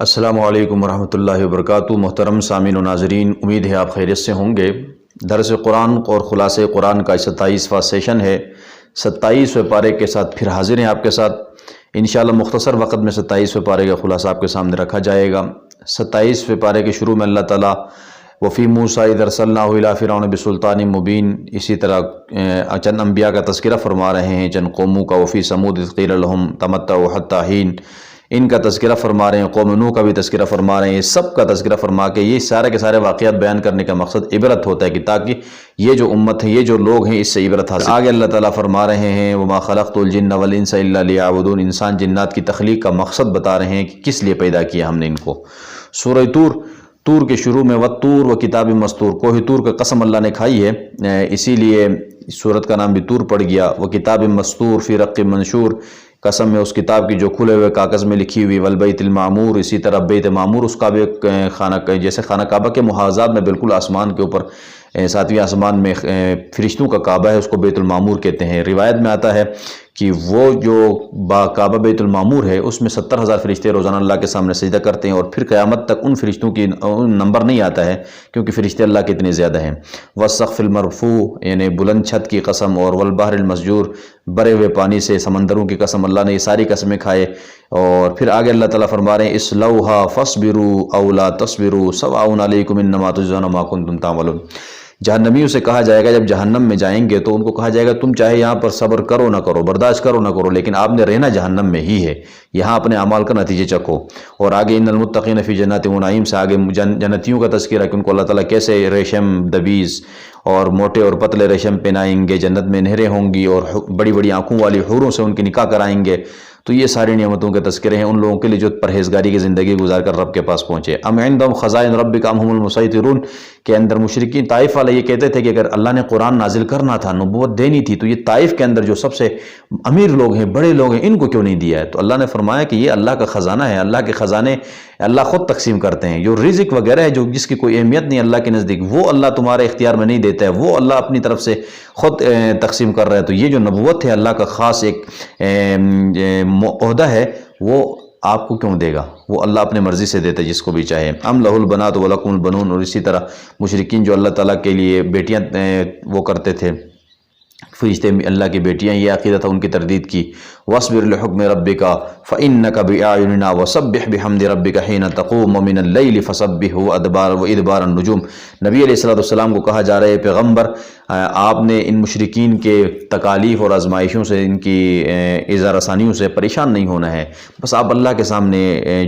السلام علیکم ورحمۃ اللہ وبرکاتہ۔ محترم سامعین و ناظرین، امید ہے آپ خیریت سے ہوں گے۔ درس قرآن اور خلاصہ قرآن کا 27واں سیشن ہے۔ 27ویں پارے کے ساتھ پھر حاضر ہیں آپ کے ساتھ انشاءاللہ۔ مختصر وقت میں 27ویں پارے کا خلاصہ آپ کے سامنے رکھا جائے گا۔ 27ویں پارے کے شروع میں اللہ تعالیٰ وفی موسیٰ اذ ارسلناہ الی فرعون بسلطان مبین، اسی طرح چند انبیاء کا تذکرہ فرما رہے ہیں، چند قوموں کا۔ وفی ثمود اذ قیل لہم تمتعوا حتی حین، ان کا تذکرہ فرما رہے ہیں۔ قوم نوح کا بھی تذکرہ فرما رہے ہیں۔ سب کا تذکرہ فرما کے یہ سارے کے سارے واقعات بیان کرنے کا مقصد عبرت ہوتا ہے کہ تاکہ یہ جو امت ہے، یہ جو لوگ ہیں، اس سے عبرت حاصل۔ آگے اللہ تعالیٰ فرما رہے ہیں وما خلقت الجن والانس الا لیعبدون، انسان جنات کی تخلیق کا مقصد بتا رہے ہیں کہ کس لیے پیدا کیا ہم نے ان کو۔ سورہ طور کے شروع میں والطور و کتاب مستور، کوہ طور کا قسم اللہ نے کھائی ہے، اسی لیے سورت کا نام بھی طور پڑ گیا۔ وہ کتاب مستور فی رق منشور، قسم ہے اس کتاب کی جو کھلے ہوئے کاغذ میں لکھی ہوئی۔ والبیت المعمور، اسی طرح بیت معمور، اس کا بھی خانہ، جیسے خانہ کعبہ کے محاذات میں بالکل آسمان کے اوپر 7ویں آسمان میں فرشتوں کا کعبہ ہے، اس کو بیت المعمور کہتے ہیں۔ روایت میں آتا ہے کہ وہ جو کعبہ بیت المعمور ہے، اس میں 70,000 فرشتے روزانہ اللہ کے سامنے سجدہ کرتے ہیں، اور پھر قیامت تک ان فرشتوں کی نمبر نہیں آتا ہے، کیونکہ فرشتے اللہ کے اتنے زیادہ ہیں۔ والسقف المرفوع، یعنی بلند چھت کی قسم، اور والبحر المسجور، بھرے ہوئے پانی سے، سمندروں کی قسم، اللہ نے یہ ساری قسمیں کھائے۔ اور پھر آگے اللہ تعالیٰ فرما رہے ہیں اصلوہا فاصبروا او لا تصبروا سواء علیکم انما تجزون ما کنتم تعملون۔ جہنمیوں سے کہا جائے گا جب جہنم میں جائیں گے تو ان کو کہا جائے گا تم چاہے یہاں پر صبر کرو نہ کرو، برداشت کرو نہ کرو، لیکن آپ نے رہنا جہنم میں ہی ہے، یہاں اپنے اعمال کا نتیجے چکھو۔ اور آگے ان المتقین فی جنات و نعیم سے آگے جنتیوں کا تذکرہ کہ ان کو اللہ تعالیٰ کیسے ریشم دویز اور موٹے اور پتلے ریشم پہنائیں گے، جنت میں نہریں ہوں گی، اور بڑی بڑی آنکھوں والی حوروں سے ان کی نکاح کرائیں گے۔ تو یہ ساری نعمتوں کے تذکرے ہیں ان لوگوں کے لیے جو پرہیزگاری کی زندگی گزار کر رب کے پاس پہنچے۔ ام عندہم خزائن ربک ام هم المسیطرون، کے اندر مشرکین طائف والے یہ کہتے تھے کہ اگر اللہ نے قرآن نازل کرنا تھا، نبوت دینی تھی، تو یہ طائف کے اندر جو سب سے امیر لوگ ہیں، بڑے لوگ ہیں، ان کو کیوں نہیں دیا ہے؟ تو اللہ نے فرمایا کہ یہ اللہ کا خزانہ ہے، اللہ کے خزانے اللہ خود تقسیم کرتے ہیں۔ جو رزق وغیرہ ہے، جو جس کی کوئی اہمیت نہیں اللہ کے نزدیک، وہ اللہ تمہارے اختیار میں نہیں دیتا ہے، وہ اللہ اپنی طرف سے خود تقسیم کر رہا ہے۔ تو یہ جو نبوت ہے، اللہ کا خاص ایک عہدہ ہے، وہ آپ کو کیوں دے گا؟ وہ اللہ اپنے مرضی سے دیتا ہے جس کو بھی چاہے۔ ام لہ البنات ولکم البنون، اور اسی طرح مشرکین جو اللہ تعالیٰ کے لیے بیٹیاں وہ کرتے تھے، فرشتے اللہ کی بیٹیاں، یہ عقیدہ تھا ان کی تردید کی۔ وَاصْبِرْ لِحُکْمِ رَبِّكَ فَإِنَّكَ بِأَعْيُنِنَا وَسَبِّحْ بِحَمْدِ رَبِّكَ حِينَ تَقُومُ وَمِنَ اللَّيْلِ فَسَبِّحْهُ وَإِدْبَارَ النُّجُومِ۔ نبی علیہ السلام کو کہا جا رہا ہے پیغمبر، آپ نے ان مشرکین کے تکالیف اور آزمائشوں سے، ان کی ایذا رسانیوں سے پریشان نہیں ہونا ہے، بس آپ اللہ کے سامنے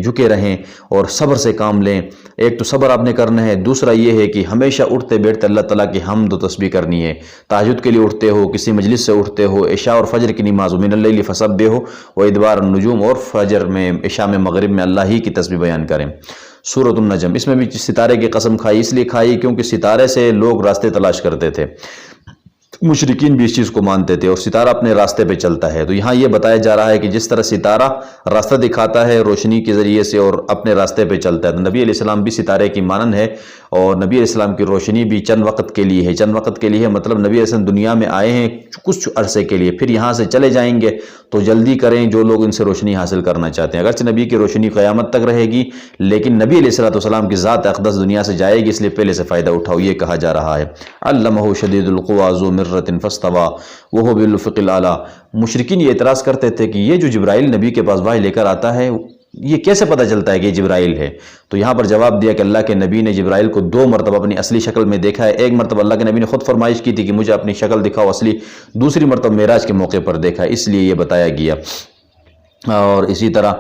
جھکے رہیں اور صبر سے کام لیں۔ ایک تو صبر آپ نے کرنا ہے، دوسرا یہ ہے کہ ہمیشہ اٹھتے بیٹھتے اللہ تعالیٰ کی حمد و تسبیح کرنی ہے۔ تہجد کے لیے اٹھتے ہو، کسی مجلس سے اٹھتے ہو، عشاء اور فجر کی نماز، من اللیل فسبحہ وادبار النجوم، اور فجر میں، عشاء میں، مغرب میں اللہ ہی کی تسبیح بیان کریں۔ سورۃ النجم، اس میں بھی ستارے کی قسم کھائی، اس لیے کھائی کیونکہ ستارے سے لوگ راستے تلاش کرتے تھے، مشرکین بھی اس چیز کو مانتے تھے، اور ستارہ اپنے راستے پہ چلتا ہے۔ تو یہاں یہ بتایا جا رہا ہے کہ جس طرح ستارہ راستہ دکھاتا ہے روشنی کے ذریعے سے اور اپنے راستے پہ چلتا ہے، تو نبی علیہ السلام بھی ستارے کی مانند ہے، اور نبی علیہ السلام کی روشنی بھی چند وقت کے لیے ہے۔ چند وقت کے لیے مطلب نبی علیہ السلام دنیا میں آئے ہیں کچھ عرصے کے لیے، پھر یہاں سے چلے جائیں گے، تو جلدی کریں جو لوگ ان سے روشنی حاصل کرنا چاہتے ہیں۔ اگرچہ نبی کی روشنی قیامت تک رہے گی، لیکن نبی علیہ السلام کی ذات اقدس دنیا سے جائے گی، اس لیے پہلے سے فائدہ اٹھاؤ، یہ کہا جا رہا ہے۔ علمہ شدید القویٰ ذو مرۃ فاستویٰ وہو بالافق الاعلیٰ۔ مشرکین یہ اعتراض کرتے تھے کہ یہ جو جبرائیل نبی کے پاس وحی لے کر آتا ہے، یہ کیسے پتہ چلتا ہے کہ یہ جبرائیل ہے؟ تو یہاں پر جواب دیا کہ اللہ کے نبی نے جبرائیل کو 2 مرتبہ اپنی اصلی شکل میں دیکھا ہے۔ ایک مرتبہ اللہ کے نبی نے خود فرمائش کی تھی کہ مجھے اپنی شکل دکھاؤ اصلی، دوسری مرتبہ معراج کے موقع پر دیکھا، اس لیے یہ بتایا گیا۔ اور اسی طرح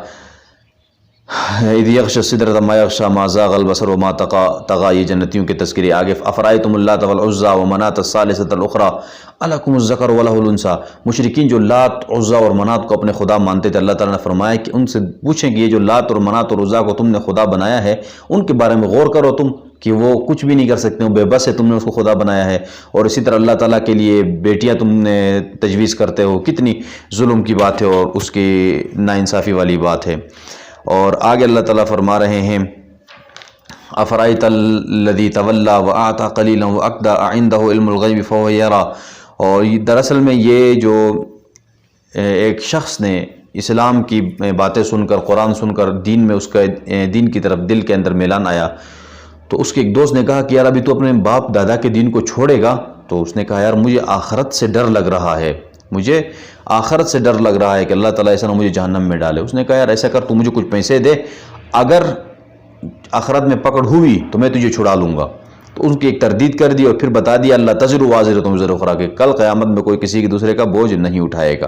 اذ یغشی السدرۃ ما یغشی ما زاغ البصر وما طغی، یہ جنتیوں کے تذکرے آگے۔ افرأیتم اللات والعزی ومناۃ الثالثۃ الاخری الکم الذکر ولہ الانثی۔ مشرکین جو لات، عزی اور منات کو اپنے خدا مانتے تھے، اللہ تعالیٰ نے فرمایا کہ ان سے پوچھیں کہ یہ جو لات اور منات اور عزی کو تم نے خدا بنایا ہے، ان کے بارے میں غور کرو تم کہ وہ کچھ بھی نہیں کر سکتے، وہ بے بس ہے، تم نے اس کو خدا بنایا ہے۔ اور اسی طرح اللہ تعالیٰ کے لیے بیٹیاں تم نے تجویز کرتے ہو، کتنی ظلم کی بات ہے اور اس کی ناانصافی والی بات ہے۔ اور آگے اللہ تعالیٰ فرما رہے ہیں افرأیت الذی تولی واعطی قلیلا واکدی اعندہ علم الغیب فہو یری۔ اور دراصل میں یہ جو ایک شخص نے اسلام کی باتیں سن کر، قرآن سن کر دین میں اس کا دین کی طرف دل کے اندر میلان آیا، تو اس کے ایک دوست نے کہا کہ یار ابھی تو اپنے باپ دادا کے دین کو چھوڑے گا؟ تو اس نے کہا یار مجھے آخرت سے ڈر لگ رہا ہے، مجھے آخرت سے ڈر لگ رہا ہے کہ اللہ تعالیٰ ایسا نہ مجھے جہنم میں ڈالے۔ اس نے کہا یار ایسا کر، تو مجھے کچھ پیسے دے، اگر آخرت میں پکڑ ہوئی تو میں تجھے چھڑا لوں گا۔ تو ان کی ایک تردید کر دی اور پھر بتا دیا اللہ تزر وازرۃ وزر اخری، کہ کل قیامت میں کوئی کسی کے دوسرے کا بوجھ نہیں اٹھائے گا۔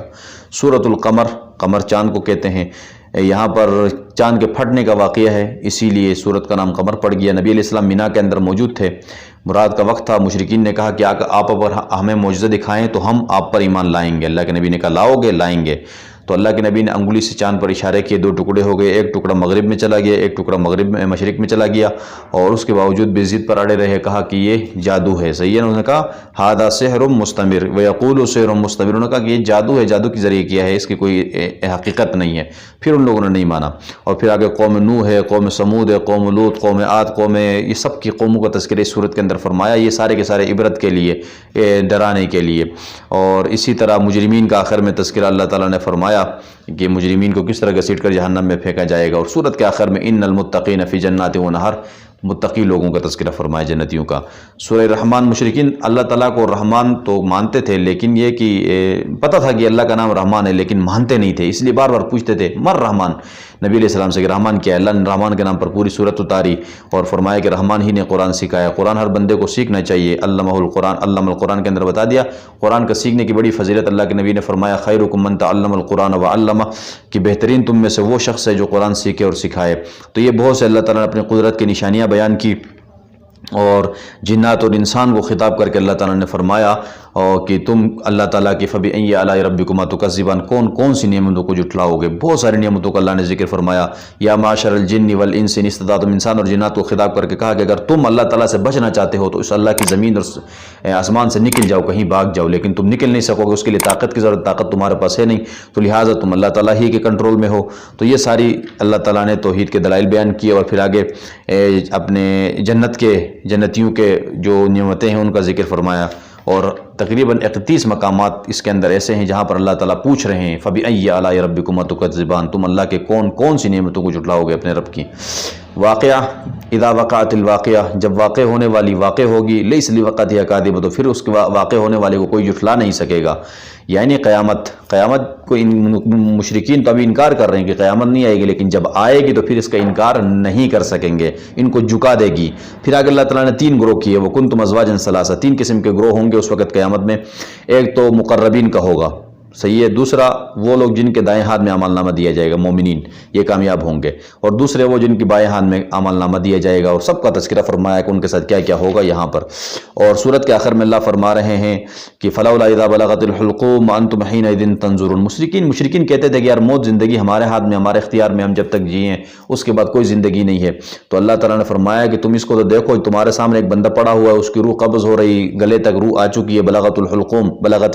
سورۃ القمر، قمر چاند کو کہتے ہیں، یہاں پر چاند کے پھٹنے کا واقعہ ہے، اسی لیے سورت کا نام قمر پڑ گیا۔ نبی علیہ السلام مینا کے اندر موجود تھے، مراد کا وقت تھا، مشرکین نے کہا کہ آپ اگر ہمیں معجزہ دکھائیں تو ہم آپ پر ایمان لائیں گے۔ اللہ کے نبی نے کہا لاؤ گے؟ لائیں گے۔ تو اللہ کے نبی نے انگلی سے چاند پر اشارے کیے، دو ٹکڑے ہو گئے، ایک ٹکڑا مغرب میں چلا گیا، ایک ٹکڑا مشرق میں چلا گیا، اور اس کے باوجود بھی ضد پر اڑے رہے، کہا کہ یہ جادو ہے۔ صحیح ہے، انہوں نے کہا ھذا سحر مستمر ویقولوا سحر مستمر، انہوں نے کہا کہ یہ جادو ہے، جادو کے ذریعے کیا ہے، اس کی کوئی حقیقت نہیں ہے۔ پھر ان لوگوں نے نہیں مانا، اور پھر آگے قوم نوح ہے، قوم سمود ہے، قوم لوط، قوم عاد، یہ سب کی قوموں کا تذکرہ اس صورت کے اندر فرمایا، یہ سارے کے سارے عبرت کے لیے، ڈرانے کے لیے۔ اور اسی طرح مجرمین کا آخر میں تذکرہ اللہ تعالیٰ نے فرمایا کہ مجرمین کو کس طرح گھسیٹ کر جہنم میں پھینکا جائے گا، اور سورت کے آخر میں ان المتقین فی جنات و نہر، متقی لوگوں کا تذکرہ فرمایا، جنتیوں کا۔ سورہ رحمان، مشرکین اللہ تعالیٰ کو رحمان تو مانتے تھے، لیکن یہ کہ پتہ تھا کہ اللہ کا نام رحمان ہے، لیکن مانتے نہیں تھے، اس لیے بار بار پوچھتے تھے مر رحمان، نبی علیہ السلام سے کہ رحمان کیا ہے۔ اللہ نے رحمان کے نام پر پوری سورت اتاری اور فرمایا کہ رحمان ہی نے قرآن سکھایا، قرآن ہر بندے کو سیکھنا چاہیے۔ علمہ القرآن، علم القرآن کے اندر بتا دیا قرآن کا سیکھنے کی بڑی فضیلت۔ اللہ کے نبی نے فرمایا خیرکم من تعلم القرآن وعلمہ، کہ بہترین تم میں سے وہ شخص ہے جو قرآن سیکھے اور سکھائے۔ تو یہ بہت سے اللہ تعالیٰ نے اپنی قدرت کی نشانیاں بیان کی، اور جنات اور انسان کو خطاب کر کے اللہ تعالیٰ نے فرمایا کہ تم اللہ تعالیٰ کی فبأي آلاء ربكما تكذبان، کون سی نعمتوں کو جھٹلاؤ گے۔ بہت ساری نعمتوں کا اللہ نے ذکر فرمایا۔ یا معاشر الجن والانس ان استطعتم، انسان اور جنات کو خطاب کر کے کہا کہ اگر تم اللہ تعالیٰ سے بچنا چاہتے ہو تو اس اللہ کی زمین اور آسمان سے نکل جاؤ، کہیں بھاگ جاؤ، لیکن تم نکل نہیں سکو گے، اس کے لیے طاقت کی ضرورت، طاقت تمہارے پاس ہے نہیں، تو لہٰذا تم اللہ تعالیٰ ہی کے کنٹرول میں ہو۔ تو یہ ساری اللہ تعالیٰ نے توحید کے دلائل بیان کیے، اور پھر آگے اپنے جنتیوں کے جو نعمتیں ہیں ان کا ذکر فرمایا، اور تقریباً 31 مقامات اس کے اندر ایسے ہیں جہاں پر اللہ تعالیٰ پوچھ رہے ہیں فبأي آلاء ربكما تكذبان، تم اللہ کے کون سی نعمتوں کو جھٹلاؤ گے اپنے رب کی۔ واقعہ، اذا وقعت الواقعہ، جب واقع ہونے والی واقع ہوگی، لیس لوقعتها کاذبہ، تو پھر اس کے واقع ہونے والے کو کوئی جھٹلا نہیں سکے گا، یعنی قیامت کو مشرکین تو ابھی انکار کر رہے ہیں کہ قیامت نہیں آئے گی، لیکن جب آئے گی تو پھر اس کا انکار نہیں کر سکیں گے، ان کو جھکا دے گی۔ پھر آگے اللہ تعالیٰ نے 3 گروہ کیے، وہ کنتم ازواجا ثلاثہ، 3 قسم کے گروہ ہوں گے اس وقت قیامت میں۔ ایک تو مقربین کا ہوگا، صحیح ہے، دوسرا وہ لوگ جن کے دائیں ہاتھ میں عمل نامہ دیا جائے گا، مومنین، یہ کامیاب ہوں گے، اور دوسرے وہ جن کی بائیں ہاتھ میں عمل نامہ دیا جائے گا، اور سب کا تذکرہ فرمایا کہ ان کے ساتھ کیا کیا ہوگا یہاں پر۔ اور سورت کے آخر میں اللہ فرما رہے ہیں کہ فلولا اذا بلغت الحلقوم وانتم حینئذ تنظرون، مشرکین کہتے تھے کہ یار موت زندگی ہمارے ہاتھ میں، ہمارے اختیار میں، ہم جب تک جئیں اس کے بعد کوئی زندگی نہیں ہے۔ تو اللہ تعالیٰ نے فرمایا کہ تم اس کو تو دیکھو، تمہارے سامنے ایک بندہ پڑا ہوا ہے، اس کی روح قبض ہو رہی، گلے تک روح آ چکی ہے، بلغت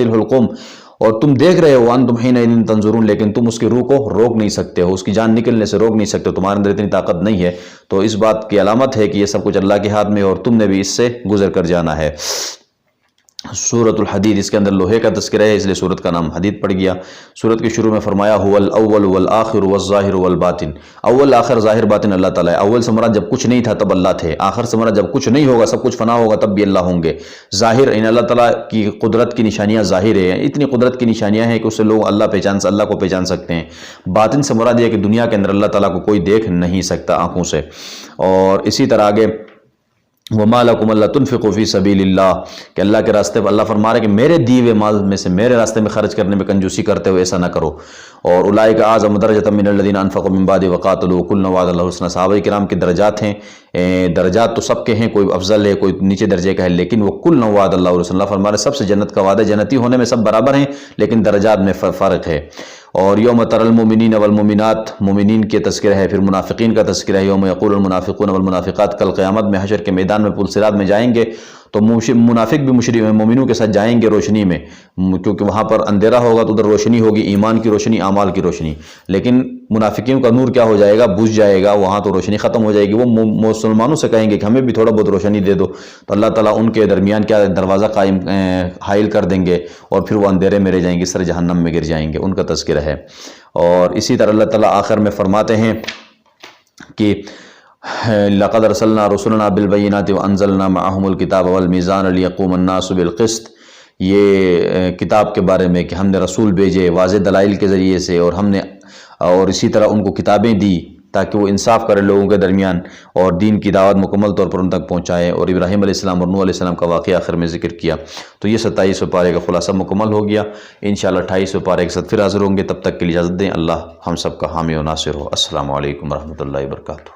الحلقوم، اور تم دیکھ رہے ہو وانتم حینئذ تنظرون، لیکن تم اس کی روح کو روک نہیں سکتے ہو، اس کی جان نکلنے سے روک نہیں سکتے، تمہارے اندر اتنی طاقت نہیں ہے۔ تو اس بات کی علامت ہے کہ یہ سب کچھ اللہ کے ہاتھ میں، اور تم نے بھی اس سے گزر کر جانا ہے۔ سورۃ الحدید، اس کے اندر لوہے کا تذکرہ ہے، اس لیے سورت کا نام حدید پڑ گیا۔ سورت کے شروع میں فرمایا هو الاول والآخر والظاہر والباطن، اول آخر ظاہر باطن اللہ تعالیٰ ہے۔ اول سے مراد جب کچھ نہیں تھا تب اللہ تھے، آخر سے مراد جب کچھ نہیں ہوگا، سب کچھ فنا ہوگا، تب بھی اللہ ہوں گے۔ ظاہر ان اللہ تعالیٰ کی قدرت کی نشانیاں ظاہر ہیں، اتنی قدرت کی نشانیاں ہیں کہ اس سے لوگ اللہ کو پہچان سکتے ہیں۔ باطن سے مراد یہ ہے کہ دنیا کے اندر اللہ تعالیٰ کو کوئی دیکھ نہیں سکتا آنکھوں سے۔ اور اسی طرح آگے وَمَا لَكُمْ أَلَّا تُنْفِقُوا فِي سَبِيلِ اللَّهِ، کہ اللہ کے راستے پر اللہ فرما رہے کہ میرے دیے ہوئے مال میں سے میرے راستے میں خرچ کرنے میں کنجوسی کرتے ہوئے ایسا نہ کرو۔ اور اولئک اعظم درجۃ من الذین انفقوا من بعد وقاتلوا وکلا وعد اللہ الحسنى، صحابہ کرام کے درجات ہیں، درجات تو سب کے ہیں، کوئی افضل ہے کوئی نیچے درجے کا ہے، لیکن وہ کلا وعد اللہ الحسنى، اللہ فرما رہے سب سے جنت کا وعدہ، جنتی ہونے میں سب برابر ہیں لیکن درجات میں فرق ہے۔ اور یوم تر المؤمنین والمؤمنات، مومنین کے تذکرہ ہے، پھر منافقین کا تذکرہ ہے، یوم یقول المنافقون والمنافقات، کل قیامت میں حشر کے میدان میں پل صراط میں جائیں گے تو منافق بھی مومنوں کے ساتھ جائیں گے روشنی میں، کیونکہ وہاں پر اندھیرا ہوگا تو ادھر روشنی ہوگی، ایمان کی روشنی، اعمال کی روشنی، لیکن منافقین کا نور کیا ہو جائے گا؟ بجھ جائے گا، وہاں تو روشنی ختم ہو جائے گی۔ وہ مسلمانوں سے کہیں گے کہ ہمیں بھی تھوڑا بہت روشنی دے دو، تو اللہ تعالیٰ ان کے درمیان کیا دروازہ قائم حائل کر دیں گے، اور پھر وہ اندھیرے میں رہ جائیں گے، سر جہنم میں گر جائیں گے۔ ان کا تذکرہ ہے۔ اور اسی طرح اللہ تعالیٰ آخر میں فرماتے ہیں کہ لَقَدْ أَرْسَلْنَا رُسُلَنَا بِالْبَيِّنَاتِ وَأَنزَلْنَا مَعَهُمُ الْكِتَابَ وَالْمِيزَانَ لِيَقُومَ النَّاسُ بِالْقِسْطِ، یہ کتاب کے بارے میں کہ ہم نے رسول بھیجے واضح دلائل کے ذریعے سے، اور اسی طرح ان کو کتابیں دی تاکہ وہ انصاف کرے لوگوں کے درمیان، اور دین کی دعوت مکمل طور پر ان تک پہنچائے۔ اور ابراہیم علیہ السلام اور نوح علیہ السلام کا واقعہ آخر میں ذکر کیا۔ تو یہ 27ویں پارے کا خلاصہ مکمل ہو گیا۔ انشاءاللہ 28ویں پارے کے ساتھ پھر حاضر ہوں گے، تب تک کے لیے اجازت دیں۔ اللہ ہم سب کا حامی و ناصر ہو۔ السلام علیکم ورحمۃ اللہ وبرکاتہ۔